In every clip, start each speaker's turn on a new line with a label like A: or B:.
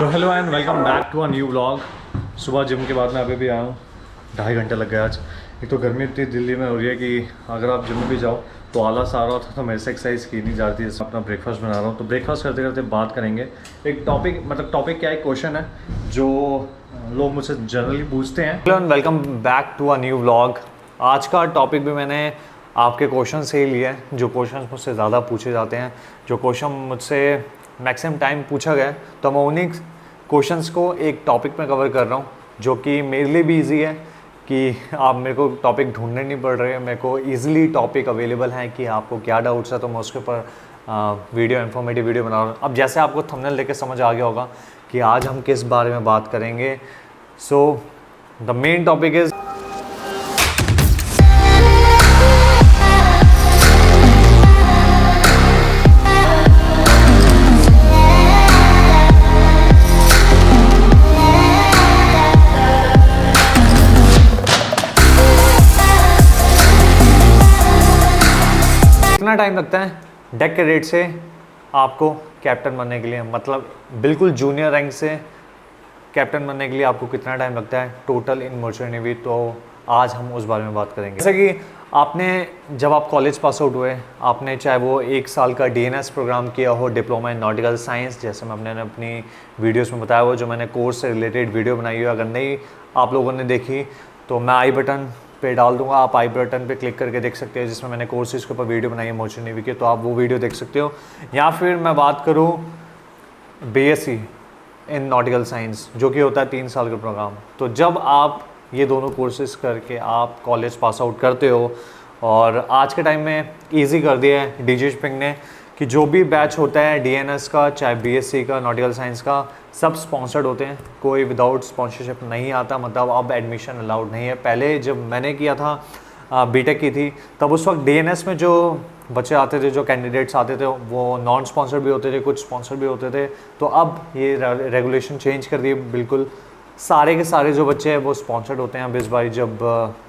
A: So hello and welcome back to a new vlog. सुबह gym के बाद मैं अभी भी आया हूँ। 2.5 घंटे लग गए आज। एक तो गर्मी इतनी दिल्ली में हो रही है कि अगर आप जिम में भी जाओ तो आलस आ रहा था, तो मेरे से एक्सरसाइज की नहीं जाती है। अपना ब्रेकफास्ट बना रहा हूँ, तो ब्रेकफास्ट करते करते बात करेंगे। एक टॉपिक क्या है, क्वेश्चन है जो लोग मुझसे जनरली पूछते हैं। Hello and welcome back to a new vlog. आज का टॉपिक भी मैंने आपके क्वेश्चन से ही लिया है, जो क्वेश्चन मुझसे ज़्यादा पूछे जाते हैं, जो क्वेश्चन मुझसे मैक्सिमम टाइम पूछा गया है। तो मैं उन्हीं क्वेश्चंस को एक टॉपिक में कवर कर रहा हूँ, जो कि मेरे लिए भी इजी है कि आप मेरे को टॉपिक ढूंढने नहीं पड़ रहे हैं। मेरे को इजीली टॉपिक अवेलेबल है कि आपको क्या डाउट्स है, तो मैं उसके ऊपर वीडियो इन्फॉर्मेटिव वीडियो बना रहा हूँ। अब जैसे आपको थंबनेल देख के समझ आ गया होगा कि आज हम किस बारे में बात करेंगे। So the main topic is कितना टाइम लगता है डेक कैडेट से आपको कैप्टन बनने के लिए, मतलब बिल्कुल जूनियर रैंक से कैप्टन बनने के लिए आपको कितना टाइम लगता है टोटल इन मर्चेंट नेवी। तो आज हम उस बारे में बात करेंगे। जैसे कि जब आप कॉलेज पास आउट हुए, आपने चाहे वो 1 साल का DNS प्रोग्राम किया हो, डिप्लोमा इन नॉटिकल साइंस, जैसे मैं अपने अपनी वीडियोस में बताया हुआ, जो मैंने कोर्स से रिलेटेड वीडियो बनाई हो। अगर नहीं आप लोगों ने देखी तो मैं आई बटन पे डाल दूंगा, आप आई बटन पे क्लिक करके देख सकते हैं, जिसमें मैंने कोर्सेज के ऊपर वीडियो बनाई है मर्चेंट नेवी की, तो आप वो वीडियो देख सकते हो। या फिर मैं बात करूँ BSc इन नॉटिकल साइंस, जो कि होता है 3 साल का प्रोग्राम। तो जब आप ये दोनों कोर्सेज करके आप कॉलेज पास आउट करते हो, और आज के टाइम में ईजी कर दिया है डीजी शिपिंग ने कि जो भी बैच होता है DNS का, चाहे BSc का, नॉटिकल साइंस का, सब स्पॉन्सर्ड होते हैं। कोई विदाउट स्पॉन्सरशिप नहीं आता, मतलब अब एडमिशन अलाउड नहीं है। पहले जब मैंने किया था, बीटेक की थी, तब उस वक्त DNS में जो बच्चे आते थे, जो कैंडिडेट्स आते थे, वो नॉन स्पॉन्सर्ड भी होते थे, कुछ स्पॉन्सर भी होते थे। तो अब ये रेगुलेशन चेंज कर दिए, बिल्कुल सारे के सारे जो बच्चे हैं वो स्पॉन्सर्ड होते हैं। अब इस बार जब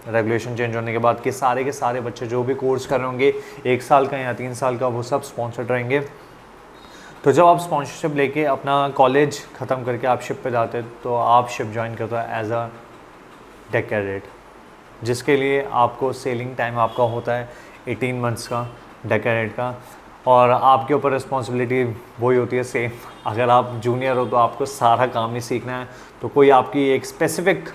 A: रेगुलेशन चेंज होने के बाद कि सारे के सारे बच्चे जो भी कोर्स कर रहे होंगे 1 साल का या 3 साल का, वो सब स्पॉन्सर्ड रहेंगे। तो जब आप स्पॉन्सरशिप लेके अपना कॉलेज ख़त्म करके आप शिप पे जाते, तो आप शिप ज्वाइन करते हो एज अ डेक कैडेट, जिसके लिए आपको सेलिंग टाइम आपका होता है 18 मंथ्स का डेक कैडेट का। और आपके ऊपर रिस्पॉन्सिबिलिटी वही होती है सेम। अगर आप जूनियर हो तो आपको सारा काम ही सीखना है, तो कोई आपकी एक स्पेसिफिक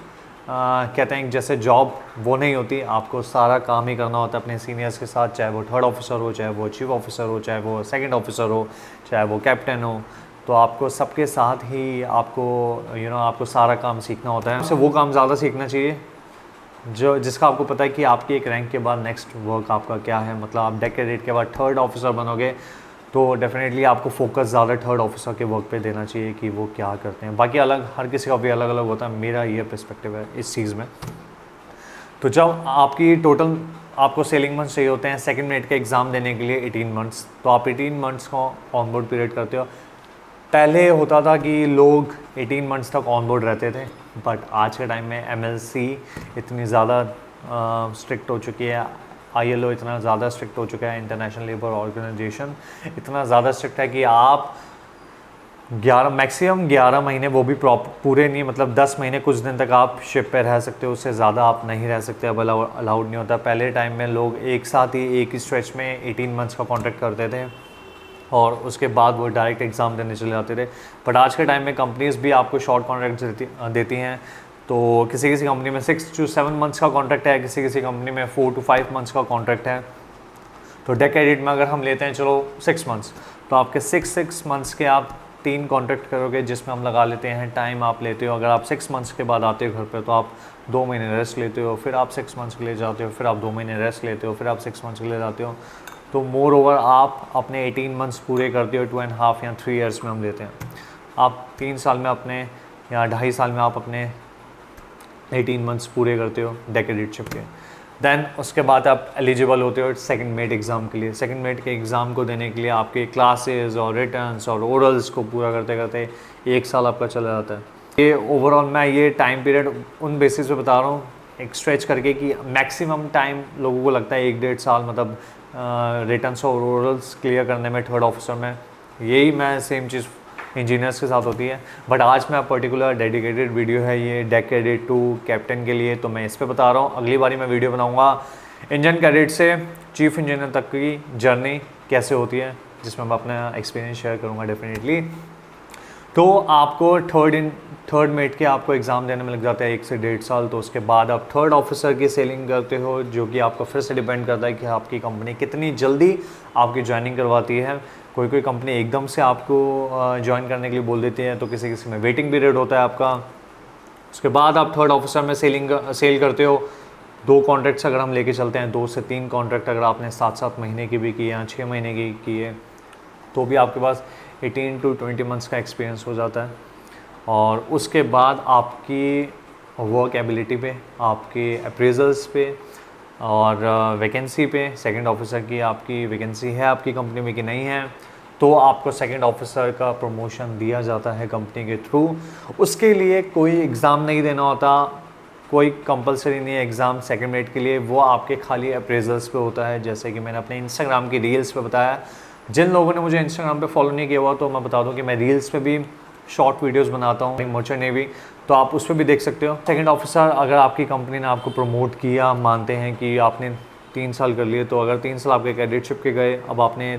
A: कहते हैं जैसे जॉब वो नहीं होती, आपको सारा काम ही करना होता है अपने सीनियर्स के साथ, चाहे वो 3rd ऑफिसर हो, चाहे वो चीफ ऑफिसर हो, चाहे वो 2nd ऑफिसर हो, चाहे वो कैप्टन हो। तो आपको सबके साथ ही आपको सारा काम सीखना होता है। उससे वो काम ज़्यादा सीखना चाहिए जिसका आपको पता है कि आपकी एक रैंक के बाद नेक्स्ट वर्क आपका क्या है। मतलब आप डेक कैडेट के बाद 3rd ऑफिसर बनोगे, तो डेफिनेटली आपको फोकस ज़्यादा 3rd ऑफिसर के वर्क पे देना चाहिए कि वो क्या करते हैं। बाकी हर किसी का भी अलग अलग होता है, मेरा ये पर्सपेक्टिव है इस चीज़ में। तो जब आपकी टोटल आपको सेलिंग मंथ्स चाहिए होते हैं 2nd मिनट के एग्ज़ाम देने के लिए 18 मंथ्स, तो आप 18 मंथ्स का ऑन बोर्ड पीरियड करते हो। पहले होता था कि लोग 18 मंथ्स तक ऑन बोर्ड रहते थे, बट आज के टाइम में MLC इतनी ज़्यादा स्ट्रिक्ट हो चुकी है, ILO इतना ज़्यादा स्ट्रिक्ट हो चुका है, इंटरनेशनल लेबर ऑर्गेनाइजेशन इतना ज़्यादा स्ट्रिक्ट है कि आप मैक्सिमम 11 महीने, वो भी पूरे नहीं, मतलब 10 महीने कुछ दिन तक आप शिप पे रह सकते हो, उससे ज़्यादा आप नहीं रह सकते। अब अलाउड नहीं होता। पहले टाइम में लोग एक साथ ही एक ही स्ट्रेच में 18 मंथ्स का कॉन्ट्रैक्ट करते थे, और उसके बाद वो डायरेक्ट एग्ज़ाम देने चले जाते थे। बट आज के टाइम में कंपनीज़ भी आपको शॉर्ट कॉन्ट्रैक्ट देती हैं। तो किसी किसी कंपनी में 6 to 7 मंथ्स का कॉन्ट्रैक्ट है, किसी किसी कंपनी में 4 to 5 मंथ्स का कॉन्ट्रैक्ट है। तो डेक कैडेट में अगर हम लेते हैं चलो 6 मंथ्स, तो आपके 6 मंथ्स के आप 3 कॉन्ट्रैक्ट करोगे, जिसमें हम लगा लेते हैं टाइम आप लेते हो। अगर आप 6 मंथ्स के बाद आते हो घर पे, तो आप 2 महीने रेस्ट लेते हो, फिर आप 6 मंथ्स के लिए जाते हो, फिर आप 2 महीने रेस्ट लेते हो, फिर आप 6 मंथ्स के लिए जाते हो। तो मोर ओवर आप अपने 18 मंथ्स पूरे करते हो 2.5 या 3 ईयर्स में हम देते हैं। आप 3 साल में अपने या 2.5 साल में आप अपने 18 मंथ्स पूरे करते हो डेक कैडेटशिप के। देन उसके बाद आप एलिजिबल होते हो 2nd मेट एग्ज़ाम के लिए। 2nd मेट के एग्ज़ाम को देने के लिए आपके क्लासेस और रिटर्न्स और ओरल्स को पूरा करते करते 1 साल आपका चला जाता है। ये ओवरऑल मैं ये टाइम पीरियड उन बेसिस पे बता रहा हूँ, एक स्ट्रेच करके, कि मैक्सिमम टाइम लोगों को लगता है 1-1.5 साल, मतलब रिटर्न्स और ओरल्स क्लियर करने में 3rd ऑफिसर में। यही मैं सेम चीज़ इंजीनियर्स के साथ होती है। बट आज मैं पर्टिकुलर डेडिकेटेड वीडियो है ये डेक कैडेट टू कैप्टन के लिए, तो मैं इस पर बता रहा हूँ। अगली बारी मैं वीडियो बनाऊँगा इंजन कैडेट से चीफ इंजीनियर तक की जर्नी कैसे होती है, जिसमें मैं अपना एक्सपीरियंस शेयर करूँगा डेफिनेटली। तो आपको थर्ड मेट के आपको एग्ज़ाम देने में लग जाता है 1 से 1.5 साल। तो उसके बाद आप थर्ड ऑफिसर की सेलिंग करते हो, जो कि आपका फिर से डिपेंड करता है कि आपकी कंपनी कितनी जल्दी आपकी ज्वाइनिंग करवाती है। कोई कोई कंपनी एकदम से आपको ज्वाइन करने के लिए बोल देती है, तो किसी किसी में वेटिंग पीरियड होता है आपका। उसके बाद आप थर्ड ऑफिसर में सेल करते हो। 2 कॉन्ट्रैक्ट्स अगर हम लेके चलते हैं, 2 से 3 कॉन्ट्रैक्ट अगर आपने 7-7 महीने की भी किए या 6 महीने की किए, तो भी आपके पास 18 to 20 मंथ्स का एक्सपीरियंस हो जाता है। और उसके बाद आपकी वर्क एबिलिटी पे, आपके अप्रेजल्स पे और वैकेंसी पे, सेकंड ऑफिसर की आपकी वैकेंसी है आपकी कंपनी में कि नहीं है, तो आपको सेकंड ऑफिसर का प्रमोशन दिया जाता है कंपनी के थ्रू। उसके लिए कोई एग्ज़ाम नहीं देना होता, कोई कंपलसरी नहीं है एग्ज़ाम सेकंड मेट के लिए, वो आपके खाली अप्रेजल्स पे होता है। जैसे कि मैंने अपने इंस्टाग्राम की रील्स पे बताया। जिन लोगों ने मुझे इंस्टाग्राम पे फॉलो नहीं किया हुआ, तो मैं बता दूं कि मैं रील्स पे भी शॉर्ट वीडियोस बनाता हूँ मर्चेंट नेवी, तो आप उस पर भी देख सकते हो। सेकंड ऑफिसर अगर आपकी कंपनी ने आपको प्रमोट किया, मानते हैं कि आपने 3 साल कर लिए, तो अगर 3 साल आपके कैडेटशिप के गए, अब आपने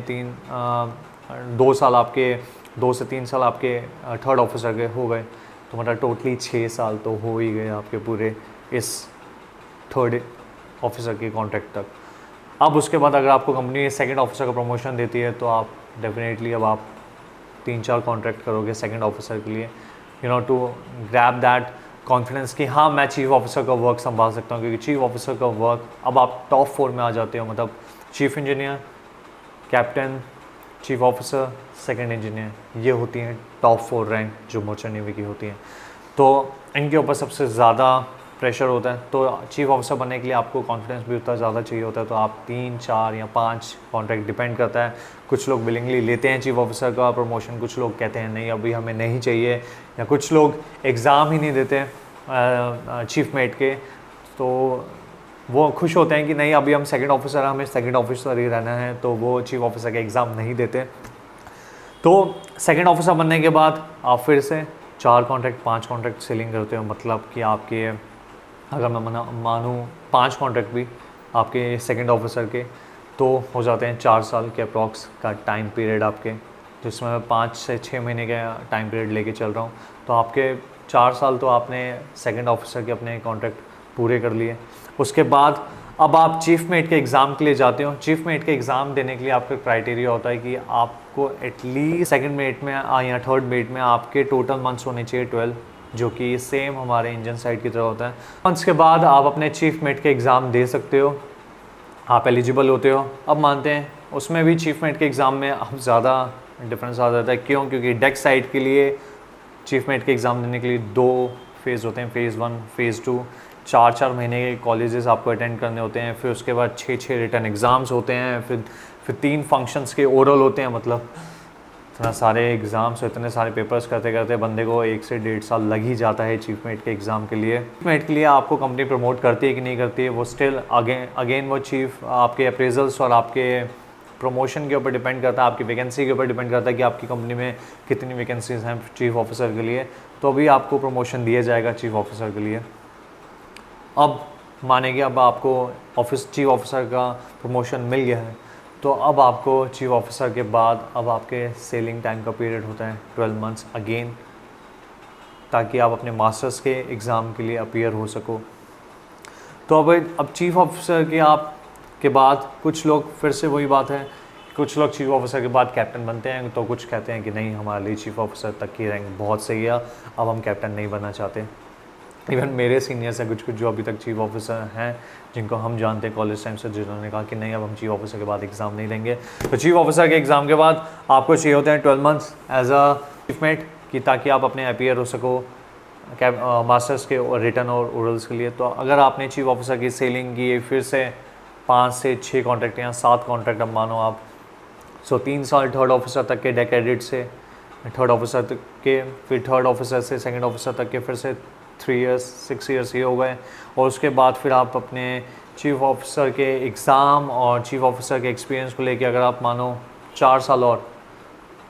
A: 2 साल आपके 2 से 3 साल आपके थर्ड ऑफिसर के हो गए, तो मतलब टोटली 6 साल तो हो ही गए आपके पूरे इस थर्ड ऑफिसर के कॉन्ट्रैक्ट तक। अब उसके बाद अगर आपको कंपनी सेकंड ऑफिसर का प्रमोशन देती है, तो आप डेफिनेटली अब आप 3-4 कॉन्ट्रैक्ट करोगे सेकंड ऑफिसर के लिए, टू ग्रैब दैट कॉन्फिडेंस कि हाँ मैं चीफ ऑफिसर का वर्क संभाल सकता हूँ। क्योंकि चीफ ऑफिसर का वर्क, अब आप टॉप 4 में आ जाते हो, मतलब chief engineer, captain, chief officer, second engineer, ये होती हैं टॉप 4 रैंक जो मर्चेंट नेवी की होती हैं। तो इनके ऊपर सबसे ज़्यादा प्रेशर होता है। तो चीफ ऑफिसर बनने के लिए आपको कॉन्फिडेंस भी उतना ज़्यादा चाहिए होता है। तो आप 3, 4 या 5 कॉन्ट्रैक्ट डिपेंड करता है। कुछ लोग विलिंगली लेते हैं चीफ ऑफिसर का प्रमोशन, कुछ लोग कहते हैं नहीं अभी हमें नहीं चाहिए, या कुछ लोग एग्ज़ाम ही नहीं देते चीफ मेट के, तो वो खुश होते हैं कि नहीं अभी हम सेकंड ऑफिसर हैं, हमें सेकंड ऑफिसर ही रहना है, तो वो चीफ ऑफिसर के एग्ज़ाम नहीं देते। तो सेकंड ऑफिसर बनने के बाद आप फिर से 4 कॉन्ट्रैक्ट 5 कॉन्ट्रैक्ट सेलिंग करते हो। मतलब कि आपके अगर मैं मानूँ 5 कॉन्ट्रैक्ट भी आपके सेकंड ऑफिसर के, तो हो जाते हैं 4 साल के अप्रॉक्स का टाइम पीरियड आपके, जिसमें मैं 5 से 6 महीने का टाइम पीरियड लेके चल रहा हूँ। तो आपके 4 साल तो आपने सेकंड ऑफिसर के अपने कॉन्ट्रैक्ट पूरे कर लिए। उसके बाद अब आप चीफ मेट के एग्ज़ाम के लिए जाते हो। चीफ मेट के एग्ज़ाम देने के लिए आपका क्राइटेरिया होता है कि आपको एटलीस्ट सेकंड मेट में या थर्ड मेट में आपके टोटल मंथ्स होने चाहिए 12, जो कि सेम हमारे इंजन साइड की तरह होता है। मंथ्स के बाद आप अपने चीफ मेट के एग्ज़ाम दे सकते हो, आप एलिजिबल होते हो। अब मानते हैं उसमें भी चीफ मेट के एग्ज़ाम में अब ज़्यादा डिफरेंस आ जाता है। क्यों? क्योंकि डेक साइड के लिए चीफ मेट के एग्ज़ाम देने के लिए 2 फेज़ होते हैं, फेज़ 1 फेज़ 2। 4-4 महीने के कॉलेजेस आपको अटेंड करने होते हैं, फिर उसके बाद 6-6 रिटर्न एग्ज़ाम्स होते हैं, फिर 3 फंक्शंस के ओरल होते हैं। मतलब इतना सारे एग्ज़ाम्स, इतने सारे पेपर्स करते करते बंदे को 1 से 1.5 साल लग ही जाता है चीफ मेट के एग्ज़ाम के लिए। चीफ मेट के लिए आपको कंपनी प्रमोट करती है कि नहीं करती है, वो स्टिल अगेन वो चीफ आपके अप्रेजल्स और आपके प्रमोशन के ऊपर डिपेंड करता है, आपकी वैकेंसी के ऊपर डिपेंड करता है कि आपकी कंपनी में कितनी वैकेंसीज हैं चीफ ऑफिसर के लिए, तो अभी आपको प्रमोशन दिया जाएगा चीफ ऑफिसर के लिए। अब माने कि अब आपको चीफ ऑफिसर का प्रमोशन मिल गया है, तो अब आपको चीफ ऑफिसर के बाद अब आपके सेलिंग टाइम का पीरियड होता है 12 मंथ्स अगेन, ताकि आप अपने मास्टर्स के एग्ज़ाम के लिए अपीयर हो सको। तो अब चीफ ऑफिसर के बाद कुछ लोग, फिर से वही बात है, कुछ लोग चीफ ऑफिसर के बाद कैप्टन बनते हैं, तो कुछ कहते हैं कि नहीं हमारे लिए चीफ ऑफिसर तक की रैंक बहुत सही है, अब हम कैप्टन नहीं बनना चाहते। इवन मेरे सीनियर्स हैं कुछ जो अभी तक चीफ ऑफिसर हैं, जिनको हम जानते हैं कॉलेज टाइम से, जिन्होंने कहा कि नहीं अब हम चीफ ऑफिसर के बाद एग्ज़ाम नहीं देंगे। तो चीफ ऑफिसर के एग्ज़ाम के बाद आपको चाहिए होते हैं 12 months as a chief mate, कि ताकि आप अपने अपीयर हो सको मास्टर्स के रिटर्न और ओरल्स के लिए। तो अगर आपने चीफ ऑफिसर की सेलिंग की फिर से 5 से 6 कॉन्ट्रैक्ट या 7 कॉन्ट्रैक्ट अब मानो आप, 3 साल थर्ड ऑफिसर तक के डेक एडिट से थर्ड ऑफिसर तक के, फिर थर्ड ऑफिसर से सेकंड ऑफिसर तक के फिर से 3 इयर्स 6 इयर्स ये हो गए। और उसके बाद फिर आप अपने चीफ ऑफिसर के एग्ज़ाम और चीफ ऑफिसर के एक्सपीरियंस को लेके अगर आप मानो 4 साल और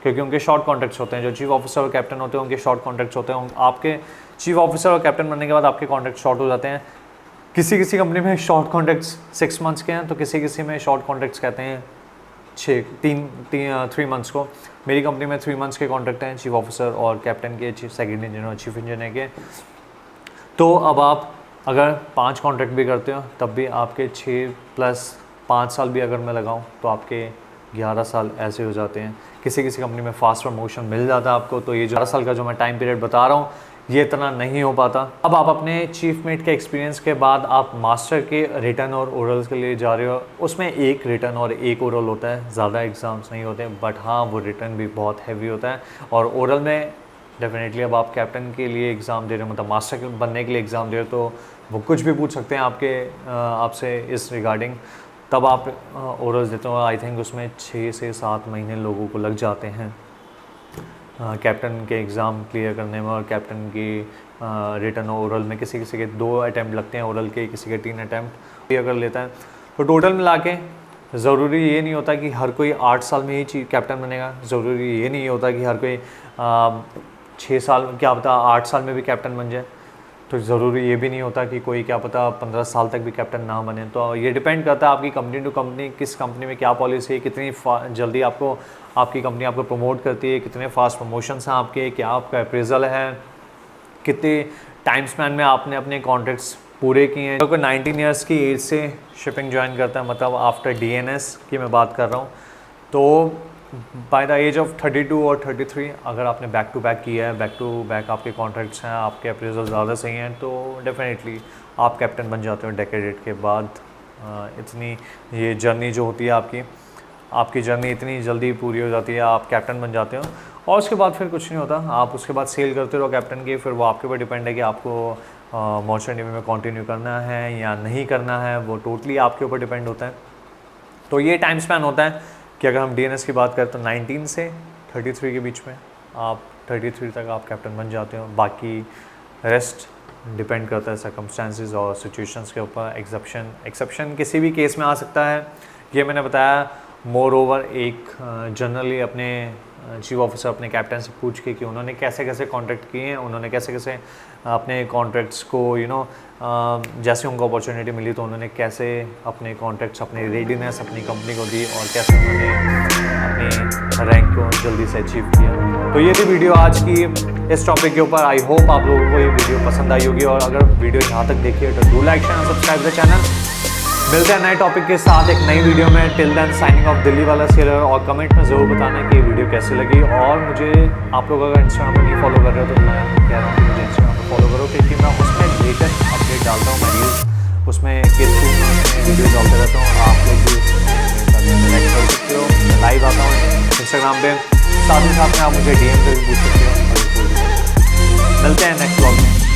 A: क्योंकि उनके शॉर्ट कॉन्ट्रैक्ट्स होते हैं। जो चीफ ऑफिसर और कैप्टन होते हैं उनके शॉर्ट कॉन्ट्रैक्ट्स होते हैं। आपके चीफ ऑफिसर और कैप्टन बनने के बाद आपके कॉन्ट्रैक्ट शॉर्ट हो जाते हैं। किसी किसी कंपनी में शॉर्ट कॉन्ट्रैक्ट्स 6 मंथ्स के हैं, तो किसी किसी में शॉर्ट कॉन्ट्रैक्ट्स कहते हैं 3 मंथ्स को। मेरी कंपनी में 3 मंथ्स के कॉन्ट्रैक्ट हैं चीफ ऑफिसर और कैप्टन के, सेकंड इंजीनियर और चीफ इंजीनियर के। तो अब आप अगर 5 कॉन्ट्रैक्ट भी करते हो तब भी आपके 6 + 5 साल भी अगर मैं लगाऊं तो आपके 11 साल ऐसे हो जाते हैं। किसी किसी कंपनी में फास्ट प्रमोशन मिल जाता है आपको। तो ये जो 11 साल का जो मैं टाइम पीरियड बता रहा हूँ ये इतना नहीं हो पाता। अब आप अपने चीफ मेट के एक्सपीरियंस के बाद आप मास्टर के रिटर्न और ओरल्स के लिए जा रहे हो। उसमें एक रिटर्न और एक ओरल होता है, ज़्यादा एग्ज़ाम्स नहीं होते, बट हाँ वो रिटर्न भी बहुत हैवी होता है। और ओरल में डेफिनेटली अब आप कैप्टन के लिए एग्ज़ाम दे रहे हो, मतलब मास्टर बनने के लिए एग्ज़ाम दे रहे हो, तो वो कुछ भी पूछ सकते हैं आपसे इस रिगार्डिंग। तब आप ओरल्स देते हो। आई थिंक उसमें 6 से 7 महीने लोगों को लग जाते हैं कैप्टन के एग्ज़ाम क्लियर करने में। और कैप्टन की रिटर्न और ओरल में किसी किसी के 2 अटैम्प्ट लगते हैं ओरल के, किसी के 3 अटैम्प्ट क्लियर कर लेता है। तो टोटल मिला के ज़रूरी ये नहीं होता कि हर कोई 8 साल में ही कैप्टन बनेगा। ज़रूरी ये नहीं होता कि हर कोई 6 साल, क्या पता 8 साल में भी कैप्टन बन जाए। तो ज़रूरी ये भी नहीं होता कि कोई क्या पता 15 साल तक भी कैप्टन ना बने। तो ये डिपेंड करता है आपकी कंपनी टू कंपनी, किस कंपनी में क्या पॉलिसी है, कितनी जल्दी आपकी कंपनी आपको प्रमोट करती है, कितने फास्ट प्रमोशंस हैं आपके, क्या आपका अप्रेजल है, कितने टाइम स्पैन में आपने अपने कॉन्ट्रैक्ट्स पूरे किए हैं। अगर 19 ईयर्स की एज से शिपिंग ज्वाइन करता है, मतलब आफ्टर DNS की मैं बात कर रहा हूँ, तो बाय द एज ऑफ 32 और 33 अगर आपने बैक टू बैक किया है, बैक टू बैक आपके कॉन्ट्रैक्ट्स हैं, आपके अप्रेजल ज़्यादा सही हैं, तो डेफिनेटली आप कैप्टन बन जाते हो डेकेड के बाद। इतनी ये जर्नी जो होती है आपकी जर्नी इतनी जल्दी पूरी हो जाती है, आप कैप्टन बन जाते हो। और उसके बाद फिर कुछ नहीं होता, आप उसके बाद सेल करते रहो कैप्टन की। फिर वो आपके ऊपर डिपेंड है कि आपको मर्चेंट नेवी में कंटिन्यू करना है या नहीं करना है, वो टोटली आपके ऊपर डिपेंड होता है। तो ये टाइम स्पैन होता है कि अगर हम DNS की बात करें तो 19 से 33 के बीच में, आप 33 तक आप कैप्टन बन जाते हो। बाकी रेस्ट डिपेंड करता है सर्कमस्टेंसेस और सिचुएशंस के ऊपर। एक्सेप्शन किसी भी केस में आ सकता है, ये मैंने बताया। मोर ओवर एक जनरली अपने चीफ ऑफिसर अपने कैप्टन से पूछ के कि उन्होंने कैसे कैसे कॉन्ट्रैक्ट किए हैं, उन्होंने कैसे कैसे अपने कॉन्ट्रैक्ट्स को जैसे उनको अपॉर्चुनिटी मिली तो उन्होंने कैसे अपने कॉन्ट्रैक्ट्स, अपनी रेडीनेस अपनी कंपनी को दी और कैसे उन्होंने अपने रैंक को जल्दी से अचीव किया। तो ये थी वीडियो आज की इस टॉपिक के ऊपर। आई होप आप लोगों को ये वीडियो पसंद आई होगी, और अगर वीडियो यहाँ तक देखिए तो do like share subscribe the channel. मिलते हैं नए टॉपिक के साथ एक नई वीडियो में। Till then signing off Delhi वाला सेलर। और कमेंट में ज़रूर बताना कि ये वीडियो कैसी लगी। और मुझे आप लोग अगर इंस्टाग्राम पर नहीं फॉलो कर रहे हो तो मैं कह रहा हूँ कि मुझे इंस्टाग्राम पर फॉलो करो, क्योंकि मैं उसमें लेटेस्ट अपडेट डालता हूँ। मैं रील्स उसमें वीडियो डालते रहता हूँ, आप लोग भी कनेक्ट कर सकते हो। मैं लाइव आता हूँ इंस्टाग्राम पे, साथ ही साथ में आप मुझे DM पे भी पूछ सकते हो। मिलते हैं नेक्स्ट व्लॉग में।